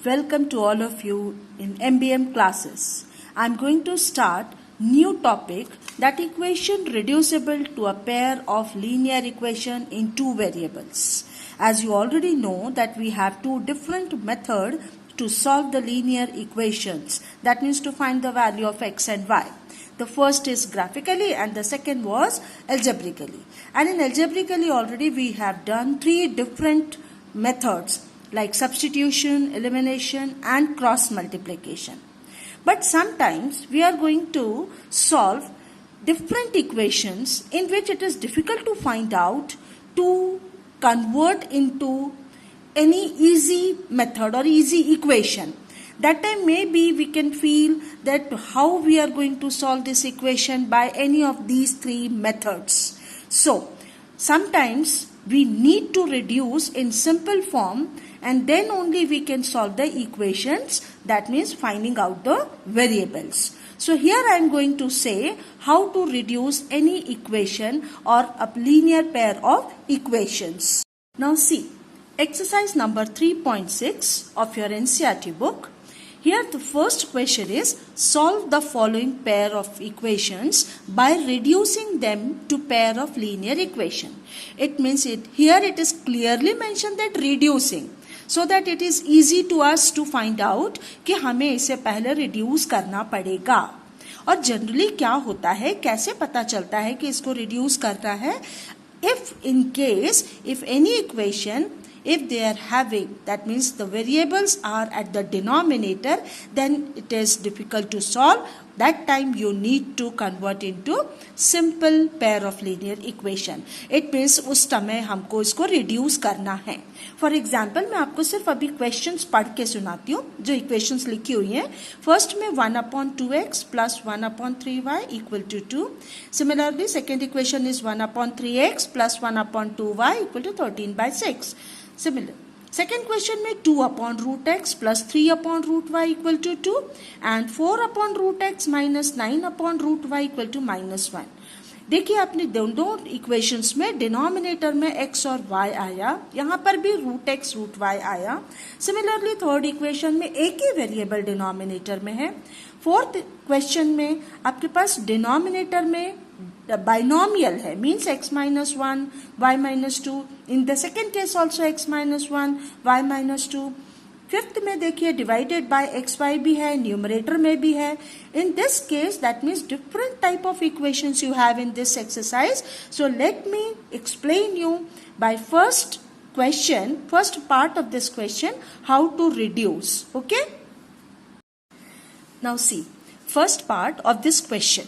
Welcome to all of you in MBM classes. I am going to start new topic, that equation reducible to a pair of linear equation in two variables. As you already know that we have two different methods to solve the linear equations. That means to find the value of x and y. The first is graphically and the second was algebraically. And in algebraically already we have done three different methods like substitution, elimination and cross multiplication. But sometimes we are going to solve different equations in which it is difficult to find out to convert into any easy method or easy equation. That time maybe we can feel that how we are going to solve this equation by any of these three methods. So sometimes we need to reduce in simple form and then only we can solve the equations, that means finding out the variables. So here I am going to say how to reduce any equation or a linear pair of equations. Now see, exercise number 3.6 of your NCERT book. Here the first question is, solve the following pair of equations by reducing them to pair of linear equation. It means here it is clearly mentioned that reducing, so that it is easy to us to find out कि हमें इसे पहले reduce करना पड़ेगा. और generally क्या होता है, कैसे पता चलता है कि इसको reduce करना है? If in case, if any equation, if they are having, that means the variables are at the denominator, then it is difficult to solve. That time you need to convert into simple pair of linear equation. It means उस समय हमको इसको reduce करना है. For example, मैं आपको सिर्फ अभी questions पढ़ के सुनाती हूँ जो equations लिखी हुई हैं. First में 1/2x plus 1/3y equal to 2. Similarly, second equation is 1/3x plus 1/2y equal to 13/6. Similar. Second question में 2/√x plus 3/√y equal to 2 and 4/√x minus 9/√y equal to -1. देखिए आपने दोनों इक्वेशंस में denominator में x और y आया, यहाँ पर भी √x √y आया. सिमिलरली थर्ड इक्वेशन में एक ही वेरिएबल डिनोमिनेटर में है. फोर्थ क्वेश्चन में आपके पास डिनोमिनेटर में binomial है, means x minus 1, y minus 2. In the second case also x minus 1, y minus 2. Fifth में देखिए डिवाइडेड बाय एक्स वाई भी है, न्यूमरेटर में भी है. In this case that means different type of equations you have in this exercise. So let me explain you by first question, first part of this question, how to reduce. Okay, now see, first part of this question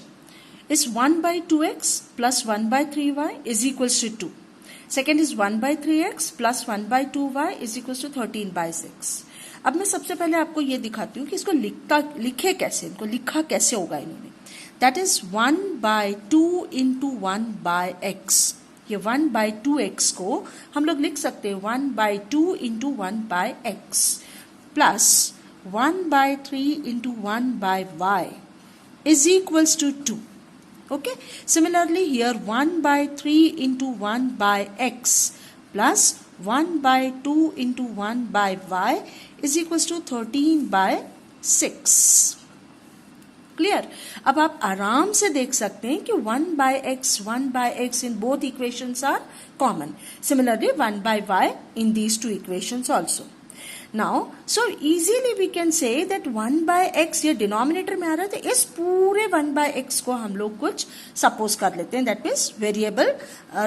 is 1/2x plus 1/3y is equals to 2. Second is 1/3x plus 1/2y is equals to 13/6. अब मैं सबसे पहले आपको ये दिखाती हूँ कि इसको लिखे कैसे, इनको लिखा कैसे होगा इन्होंने. That is 1/2 into 1/x. ये 1/2x को हम लोग लिख सकते हैं 1/2 into 1/x plus 1/3 into 1/y is equals to 2. Okay. Similarly here 1/3 into 1/x plus 1/2 into 1/y is equals to 13/6. Clear? अब आप आराम से देख सकते हैं कि 1/x in both equations are common. Similarly 1/y in these two equations also. Now, so easily we can say that 1/x ये denominator में आ रहा है, तो इस पूरे 1/x को हम लोग कुछ सपोज कर लेते हैं. That means variable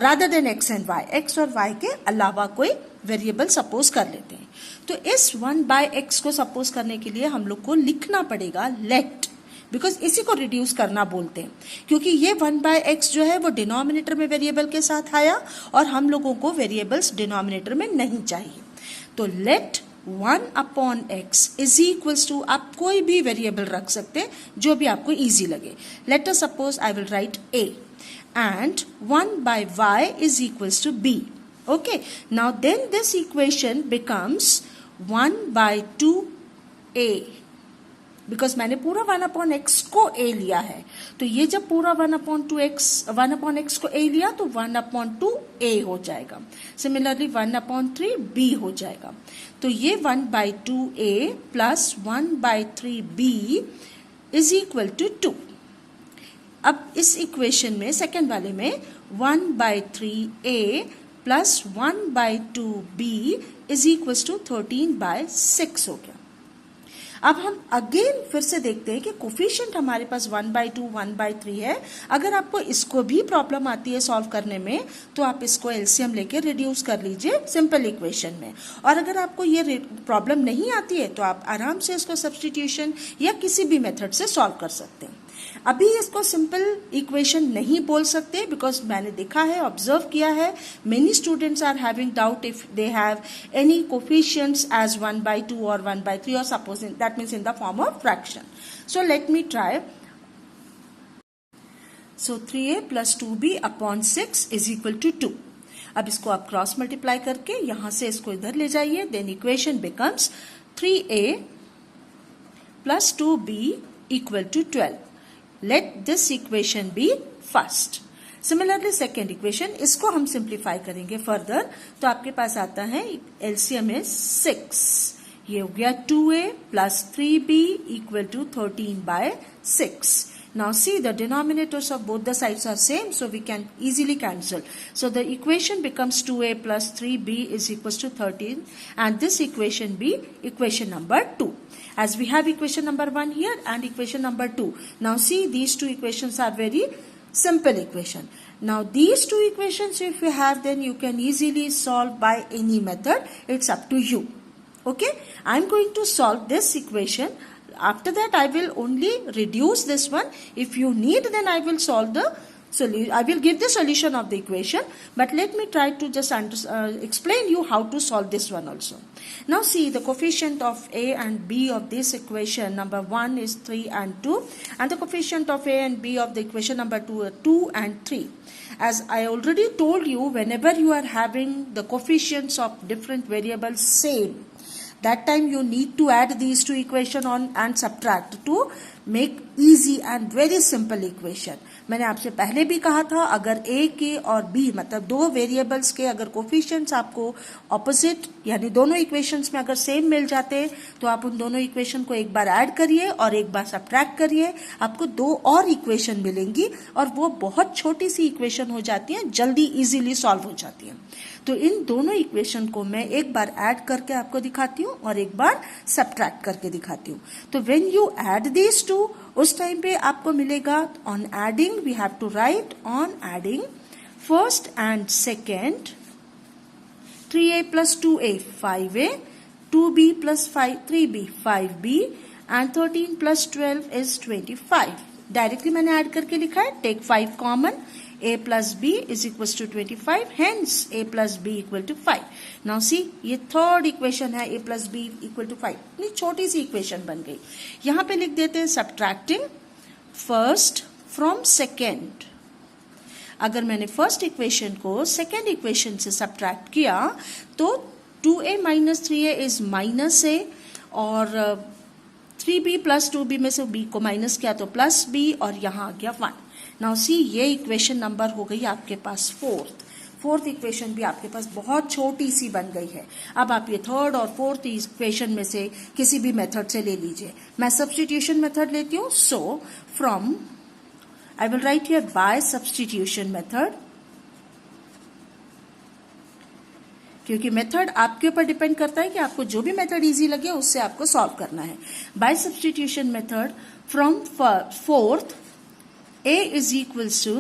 rather than x and y, x और y के अलावा कोई वेरिएबल सपोज कर लेते हैं. तो इस 1/x को सपोज करने के लिए हम लोग को लिखना पड़ेगा लेट, बिकॉज इसी को रिड्यूस करना बोलते हैं, क्योंकि ये 1/x जो है वो डिनोमिनेटर में वेरिएबल के साथ आया और हम लोगों को वेरिएबल्स डिनोमिनेटर में नहीं चाहिए. तो late 1/x is equals to, आप कोई भी वेरिएबल रख सकते हैं जो भी आपको इजी लगे. Let us suppose I will write a and 1/y is equals to b. Okay, now then this equation becomes 1/2a. Because मैंने पूरा 1/x को a लिया है, तो ये जब पूरा 1/x को a लिया तो 1/2 a हो जाएगा. सिमिलरली 1/3 b हो जाएगा. तो ये 1/2 a plus 1/3 b is equal to 2. अब इस इक्वेशन में सेकेंड वाले में 1/3 a plus 1/2 b is equal to 13/6 हो गया. अब हम अगेन फिर से देखते हैं कि कोफिशिएंट हमारे पास 1/2 1/3 है. अगर आपको इसको भी प्रॉब्लम आती है सॉल्व करने में तो आप इसको एलसीएम लेके रिड्यूस कर लीजिए सिंपल इक्वेशन में. और अगर आपको ये प्रॉब्लम नहीं आती है तो आप आराम से इसको सब्स्टिट्यूशन या किसी भी मेथड से सॉल्व कर सकते हैं. अभी इसको सिंपल इक्वेशन नहीं बोल सकते बिकॉज मैंने देखा है, ऑब्जर्व किया है, many students are having doubt if they have any coefficients as 1/2 और 1/3 और suppose that means in the form of fraction. So let me try. So 3a plus 2b upon 6 is equal to 2. अब इसको आप cross multiply करके यहां से इसको इधर ले जाइए. Then equation becomes 3a plus 2b equal to 12. Let this equation be first. Similarly second equation, इसको हम simplify करेंगे further. तो आपके पास आता है LCM is 6. ये हो गया 2a plus 3b equal to 13/6. Now see the denominators of both the sides are same, so we can easily cancel. So the equation becomes 2a plus 3b is equals to 13, and this equation be equation number 2. As we have equation number 1 here and equation number 2. Now see these two equations are very simple equation. Now these two equations if you have, then you can easily solve by any method. It's up to you. Okay, I'm going to solve this equation. After that I will only reduce this one. If you need, then I will solve the solution. I will give the solution of the equation, but let me try to just explain you how to solve this one also. Now see the coefficient of a and b of this equation number 1 is 3 and 2, and the coefficient of a and b of the equation number 2 are 2 and 3. As I already told you, whenever you are having the coefficients of different variables same, that time you need to add these two equation on and subtract to make easy and very simple equation. मैंने आपसे पहले भी कहा था, अगर a के और b मतलब दो वेरिएबल्स के अगर कोफिशिएंट्स आपको ऑपोजिट यानी दोनों इक्वेशंस में अगर सेम मिल जाते तो आप उन दोनों इक्वेशन को एक बार ऐड करिए और एक बार सब्ट्रैक्ट करिए, आपको दो और इक्वेशन मिलेंगी और वो बहुत छोटी सी इक्वेशन हो जाती है, जल्दी इजीली सॉल्व हो जाती है. तो इन दोनों इक्वेशन को मैं एक बार ऐड करके आपको दिखाती हूँ और एक बार सब्ट्रैक्ट करके दिखाती हूँ. तो when you add these two, उस टाइम पे आपको मिलेगा on adding we have to write on adding first and second 3a plus 2a 5a, 2b plus 3b 5b and 13 plus 12 is 25. Directly मैंने ऐड करके लिखा है. Take 5 common, a plus b is equals to 25, hence a plus b equal to 5. Now see ये third equation है, a plus b equal to 5. इतनी छोटी सी equation बन गई. यहाँ पे लिख देते हैं सब्ट्रैक्टिंग फर्स्ट फ्रॉम सेकेंड. अगर मैंने फर्स्ट इक्वेशन को सेकेंड इक्वेशन से सब्ट्रैक्ट किया तो 2a minus 3a is minus a और 3b plus 2b में से b को माइनस किया तो प्लस b और यहाँ आ गया 1. नाउ सी ये इक्वेशन नंबर हो गई आपके पास फोर्थ इक्वेशन भी आपके पास बहुत छोटी सी बन गई है. अब आप ये थर्ड और फोर्थ इक्वेशन में से किसी भी मेथड से ले लीजिए. मैं सब्स्टिट्यूशन मेथड लेती हूँ. So from I will write here by substitution method, क्योंकि मेथड आपके ऊपर डिपेंड करता है कि आपको जो भी मेथड इजी लगे उससे आपको सॉल्व करना है. By substitution method from fourth a is equals to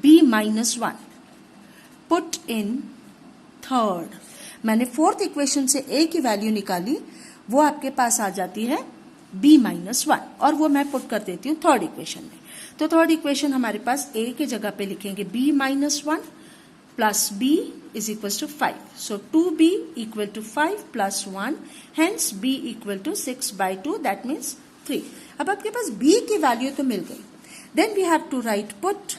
b minus 1. Put in third. मैंने फोर्थ इक्वेशन से a की वैल्यू निकाली, वो आपके पास आ जाती है b minus 1 और वो मैं पुट कर देती हूँ थर्ड इक्वेशन में. तो थर्ड इक्वेशन हमारे पास a के जगह पे लिखेंगे b minus 1 plus b is equals to 5. So 2b equal to 5 plus 1, hence b equal to 6/2, that means 3. अब आपके पास b की वैल्यू तो मिल गई. Then we have to write put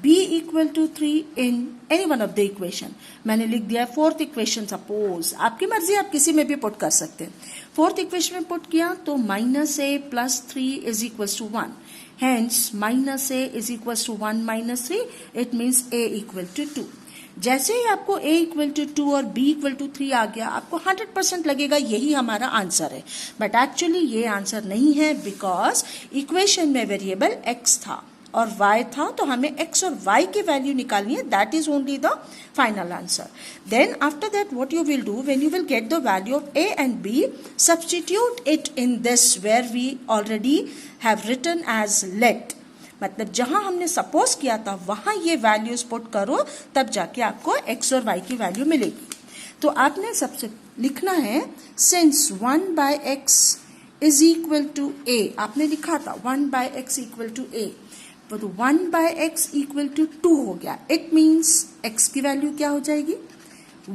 b equal to 3 in any one of the equation. मैंने लिख दिया है fourth equation. Suppose आपकी मर्जी, आप किसी में भी पुट कर सकते हैं. फोर्थ इक्वेशन में पुट किया तो minus a plus 3 is equal to 1. Hence minus a is equal to 1 minus 3. It means a equal to 2. जैसे ही आपको a इक्वल टू 2 और b इक्वल टू 3 आ गया, आपको 100% लगेगा यही हमारा आंसर है. बट एक्चुअली ये आंसर नहीं है, बिकॉज इक्वेशन में वेरिएबल x था और y था, तो हमें x और y की वैल्यू निकालनी है. That is only the final answer. Then after that what you will do, when you will get the value of a and b, substitute it in this where we already have written as let. मतलब जहां हमने suppose किया था वहां ये values put करो, तब जाके आपको x और y की वैल्यू मिलेगी. तो आपने सबसे लिखना है since 1 by x is equal to a. आपने लिखा था 1 by x equal to a, तो 1 बाय x इक्वल टू 2 हो गया. इट मीन्स x की वैल्यू क्या हो जाएगी,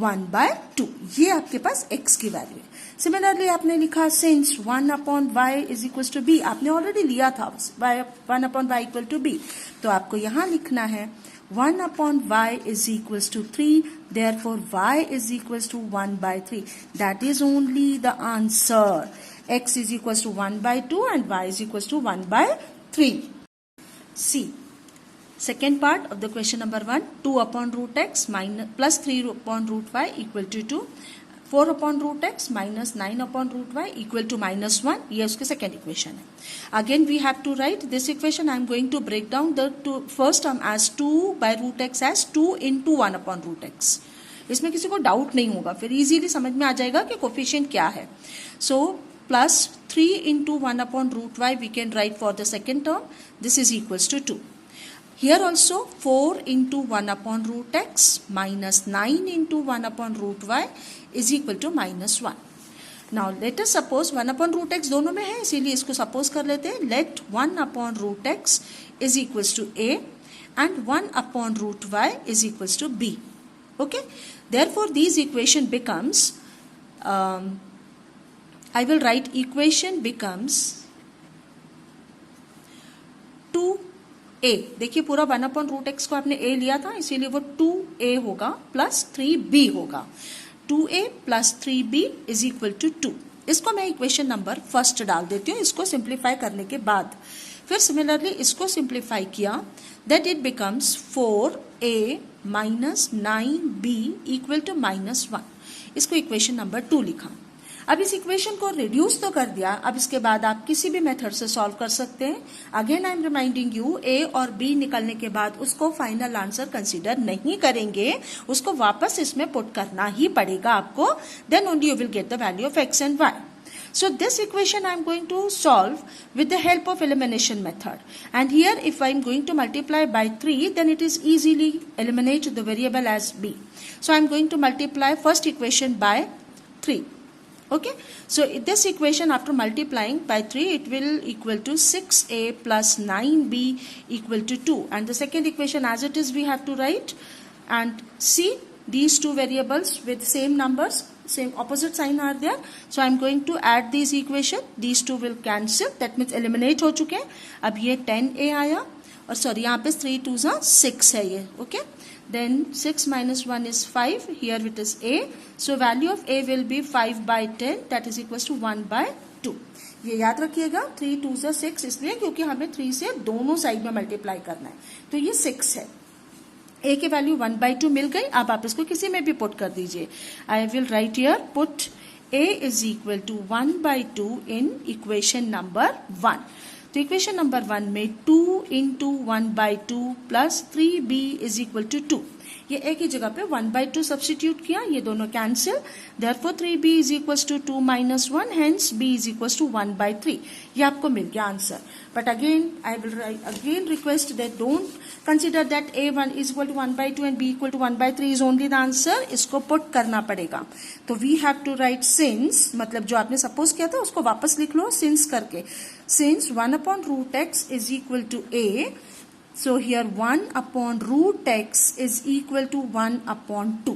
1 बाय 2. ये आपके पास x की वैल्यू है. सिमिलरली आपने लिखा since 1 upon y is equal to b. आपने ऑलरेडी लिया था 1 upon y equal to b, तो आपको यहां लिखना है 1 upon y is equal to 3. Therefore y is equal to 1 by 3. That is only the answer. x is equal to 1 by 2 and y is equal to 1 by 3. C. Second part of the question number 1, 2 upon root x minus plus 3 upon root y equal to 2. 4 upon root x minus 9 upon root y equal to minus 1. ये उसके second equation है. Again we have to write this equation. I am going to break down the first term as 2 by root x as 2 into 1 upon root x. इसमें किसी को doubt नहीं होगा, फिर easily समझ में आ जाएगा कि कोफिशिएंट क्या है. So plus 3 into 1 upon root y we can write for the second term. This is equals to 2. Here also 4 into 1 upon root x minus 9 into 1 upon root y is equal to minus 1. Now let us suppose 1 upon root x दोनों में है, इसीलिए इसको suppose कर लेते हैं. Let 1 upon root x is equals to a and 1 upon root y is equals to b. Okay? Therefore these equation becomes I will write equation becomes 2a. देखिए पूरा 1 अपॉन रूट एक्स को आपने a लिया था, इसीलिए वो 2a होगा plus 3b होगा. 2a plus 3b is equal to 2. इसको मैं इक्वेशन नंबर फर्स्ट डाल देती हूँ, इसको सिंप्लीफाई करने के बाद. फिर सिमिलरली इसको सिंप्लीफाई किया, that it becomes 4a minus 9b equal to minus 1. इसको इक्वेशन नंबर 2 लिखा. अब इस इक्वेशन को रिड्यूस तो कर दिया, अब इसके बाद आप किसी भी मेथड से सॉल्व कर सकते हैं. Again I am reminding you, a और बी निकलने के बाद उसको फाइनल आंसर कंसीडर नहीं करेंगे, उसको वापस इसमें पुट करना ही पड़ेगा आपको. Then only you will get the value of x and y. So this equation I am going to solve with the help of elimination method. And here if I am going to multiply by 3, then it is easily eliminate the variable as b. So I am going to multiply first equation by 3. Okay, so this equation after multiplying by 3 it will equal to 6a plus 9b equal to 2, and the second equation as it is we have to write. And see, these two variables with same numbers, same opposite sign are there, so I am going to add these equation. These two will cancel, that means eliminate हो चुके हैं. अब ये 10a आया और sorry यहाँ पे 3 2s 6 है ये. Okay, then 6 minus 1 is 5. Here it is a. So value of a will be 5 by 10. That is equals to 1 by 2. ये याद रखिएगा, 3 2s 6 इसलिए क्योंकि हमें 3 से दोनों साइड में मल्टीप्लाई करना है, तो ये 6 है. a की वैल्यू 1 by 2 मिल गई. अब आप इसको किसी में भी पुट कर दीजिए. I will write here put a is equal to 1 by 2 in equation number 1. तो इक्वेशन नंबर 1 में 2 into 1 by 2 plus 3b is equal to 2. ये a की जगह पे 1 by 2 सब्स्टिट्यूट किया, ये दोनों cancel. Therefore 3b is equals to 2 minus 1, hence b is equals to 1 by 3. ये आपको मिल गया answer. But again I will again request that don't consider that a1 is equal to 1 by 2 and b equal to 1 by 3 is only the answer. इसको put करना पड़ेगा. तो we have to write since, मतलब जो आपने suppose किया था उसको वापस लिख लो सिंस करके. Since 1 upon root x is equal to a, so here 1 upon root x is equal to 1 upon 2.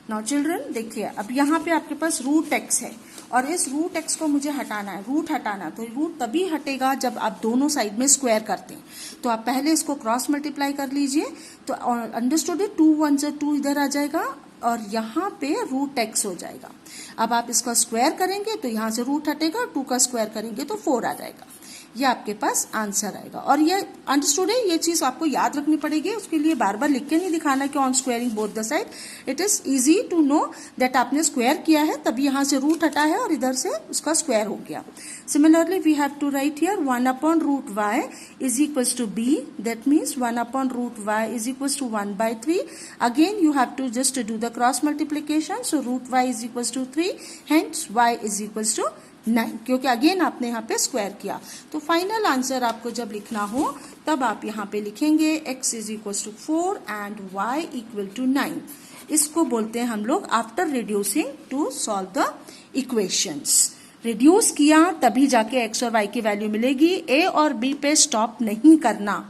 Now children देखिए, अब यहाँ पे आपके पास root x है और इस रूट एक्स को मुझे हटाना है, रूट हटाना, तो रूट तभी हटेगा जब आप दोनों साइड में स्क्वायर करते हैं। तो आप पहले इसको क्रॉस मल्टीप्लाई कर लीजिए, तो अंडरस्टूड है, 2 1 से 2 इधर आ जाएगा और यहाँ पे रूट एक्स हो जाएगा। अब आप इसका स्क्वायर करेंगे तो यहाँ से रूट हटेगा, 2 का स्क्वायर करेंगे तो 4 आ जाएगा। ये आपके पास आंसर आएगा। और ये अंडरस्टूड है, ये चीज आपको याद रखनी पड़ेगी, उसके लिए बार बार लिख के नहीं दिखाना कि on squaring both the side. It is easy to know that आपने स्क्वायर किया है, तभी यहाँ से रूट हटा है और इधर से उसका स्क्वायर हो गया। Similarly we have to write here 1 upon root y is equals to b, that means 1 upon root y is equals to 1/3। Again you have to just do the cross multiplication, so root y is equals to 3, hence y is equals to 9, क्योंकि again आपने यहाँ पे square किया। तो final answer आपको जब लिखना हो तब आप यहाँ पे लिखेंगे x is equal to 4 and y equal to 9। इसको बोलते हैं हम लोग after reducing to solve the equations. Reduce किया तभी जाके x और y की वैल्यू मिलेगी, a और b पे स्टॉप नहीं करना।